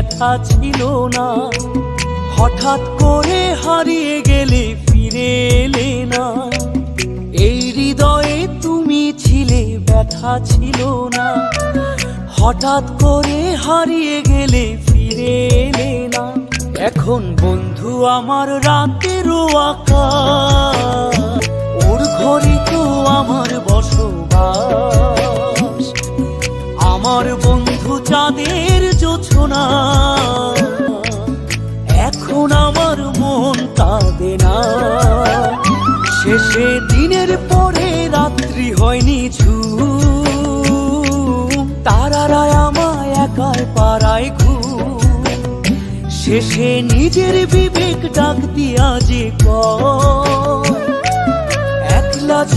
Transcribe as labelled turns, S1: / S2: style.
S1: ব্যথা ছিল না। হঠাৎ করে হারিয়ে গেলে ফিরে এলে না। এই হৃদয়ে তুমি ছিলে, ব্যথা ছিল না। হঠাৎ করে হারিয়ে গেলে ফিরে এলে না। এখন বন্ধু আমার রাতেরও আকাশ, ওর ঘরে তো আমার বসবাস। আমার বন্ধু চাঁদের জোছনা, এখন আমার মন কাঁদে না। শেষে দিনের পরে রাত্রি হয়নি ঝুম, তারারা আমায় একাই পাড়ায় ঘুম। শেষে নিজের বিবেক ডাক দিয়া যে কয়